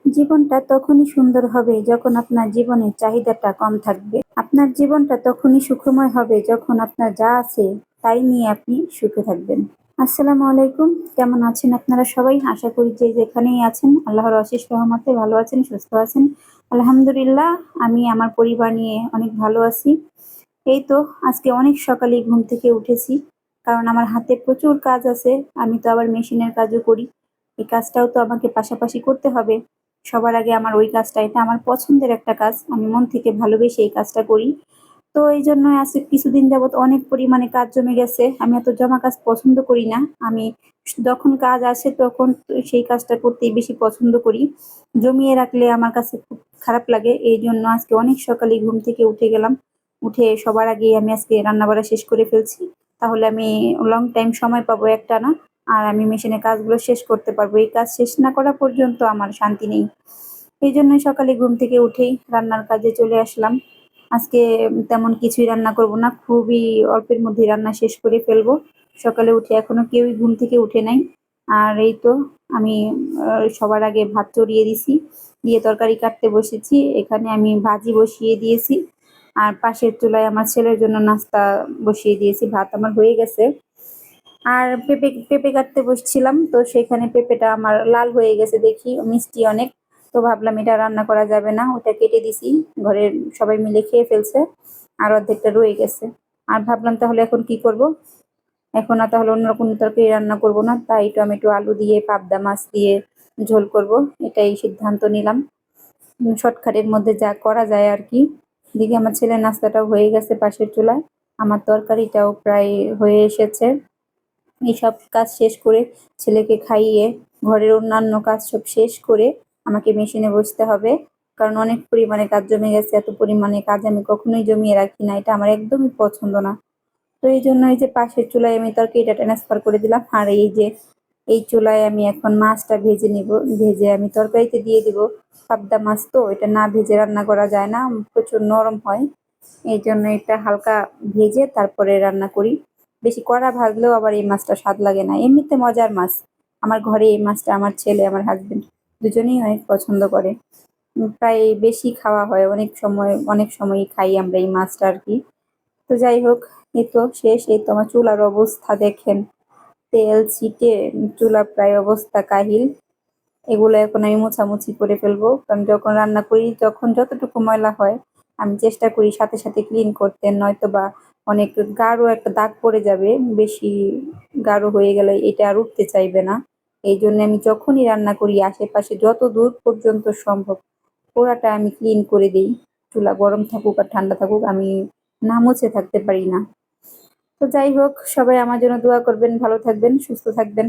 জীবনটা তখনই সুন্দর হবে যখন আপনার জীবনের চাহিদাটা কম থাকবে। আপনার জীবনটা তখনই সুখময় হবে যখন আপনার যা আছে তাই নিয়ে আপনি সুখে থাকবেন। আসসালামু আলাইকুম। কেমন আছেন আপনারা সবাই? আশা করি যে যেখানেই আছেন আল্লাহর অশেষ রহমতে ভালো আছেন, সুস্থ আছেন। আলহামদুলিল্লাহ আমি আমার পরিবার নিয়ে অনেক ভালো আছি। এই তো আজকে অনেক সকালেই ঘুম থেকে উঠেছি। কারণ আমার হাতে প্রচুর কাজ আছে। আমি তো আবার মেশিনের কাজও করি। এই কাজটাও তো আমাকে পাশাপাশি করতে হবে। সবার আগে আমার ওই কাজটা, এটা আমার পছন্দের একটা কাজ। আমি মন থেকে ভালোবেসে এই কাজটা করি। তো এইজন্য আজকে কিছুদিন যাবৎ অনেক পরিমাণে কাজ জমে গেছে। আমি এত জমা কাজ পছন্দ করি না। আমি যখন কাজ আসে তখন সেই কাজটা করতেই বেশি পছন্দ করি। জমিয়ে রাখলে আমার কাছে খুব খারাপ লাগে। এইজন্য আজকে অনেক সকালেই ঘুম থেকে উঠে গেলাম। উঠে সবার আগেই আমি আজকে রান্নাবাড়া শেষ করে ফেলছি। তাহলে আমি লং টাইম সময় পাবো একটানা। আর আমি মেশিনের কাজগুলো শেষ করতে পারবো। এই কাজ শেষ না করা পর্যন্ত আমার শান্তি নেই। এইজন্যই সকালে ঘুম থেকে উঠেই রান্নার কাজে চলে আসলাম। আজকে তেমন কিছুই রান্না করব না। খুবই অল্পের মধ্যেই রান্না শেষ করে ফেলবো। সকালে উঠে এখনো কেউই ঘুম থেকে উঠে নাই। আর এই তো আমি সবার আগে ভাত চড়িয়ে দিছি। দিয়ে তরকারি কাটতে বসেছি। এখানে আমি ভাজি বসিয়ে দিয়েছি। আর পাশের চুলায় আমার ছেলের জন্য নাস্তা বসিয়ে দিয়েছি। ভাত আমার হয়ে গেছে। আর পেঁপে কাটতে বসছিলাম, তো সেখানে পেঁপেটা আমার লাল হয়ে গেছে দেখি, মিষ্টি অনেক। তো ভাবলাম এটা রান্না করা যাবে না, ওটা কেটে দিছি। ঘরের সবাই মিলে খেয়ে ফেলছে। আর অর্ধেকটা রয়ে গেছে। আর ভাবলাম তাহলে এখন কি করব? এখন আর তাহলে অন্য কোনো তরকারি রান্না করব না, তাই টমেটো আলু দিয়ে পাবদা মাছ দিয়ে ঝোল করব। এটাই সিদ্ধান্ত নিলাম। শর্টকাটের মধ্যে যা করা যায় আর কি। এদিকে আমার ছেলের নাস্তাটাও হয়ে গেছে পাশের চুলায়। আমার তরকারিটাও প্রায় হয়ে এসেছে। এইসব কাজ শেষ করে ছেলেকে খাইয়ে ঘরের অন্যান্য কাজ সব শেষ করে আমাকে মেশিনে বসতে হবে। কারণ অনেক পরিমাণে কাজ জমে গেছে। এত পরিমাণে কাজ আমি কখনোই জমিয়ে রাখি না। এটা আমার একদমই পছন্দ না। তো এইজন্য এই যে পাশের চুলায় আমি তরকারিটা ট্রান্সফার করে দিলাম। আর এই যে এই চুলায় আমি এখন মাছটা ভেজে নিব। ভেজে আমি তরকারিতে দিয়ে দিব। পাবদা মাছ তো এটা না ভেজে রান্না করা যায় না, প্রচুর নরম হয়। এইজন্য এটা হালকা ভেজে তারপরে রান্না করি। বেশি কড়া ভাজলেও আবার এই মাছটা স্বাদ লাগে না। এমনিতে মজার মাছ। আমার ঘরে এই মাছটা আমার ছেলে, আমার হাসবেন্ড দুজনেই অনেক পছন্দ করে। প্রায় বেশি খাওয়া হয়। অনেক সময়ই খাই আমরা এই মাছটা আর কি। তো যাই হোক, এই তো শেষ। এই তো আমার চুলার অবস্থা দেখেন। তেল ছিটে চুলা প্রায় অবস্থা কাহিল। এগুলো এখন আমি মোছামুছি করে ফেলবো। কারণ যখন রান্না করি, যখন যতটুকু ময়লা হয় আমি চেষ্টা করি সাথে সাথে ক্লিন করতে, নয়তোবা অনেক গাঢ় একটা দাগ পড়ে যাবে। বেশি গাঢ় হয়ে গেলে এটা আর উঠতে চাইবে না। এইজন্য আমি যখনই রান্না করি আশেপাশে যত দূর পর্যন্ত সম্ভব পুরাটা আমি ক্লিন করে দেই। চুলা গরম থাকুক আর ঠান্ডা থাকুক, আমি না মুছে থাকতে পারি না। তো যাই হোক, সবাই আমার জন্য দোয়া করবেন, ভালো থাকবেন, সুস্থ থাকবেন।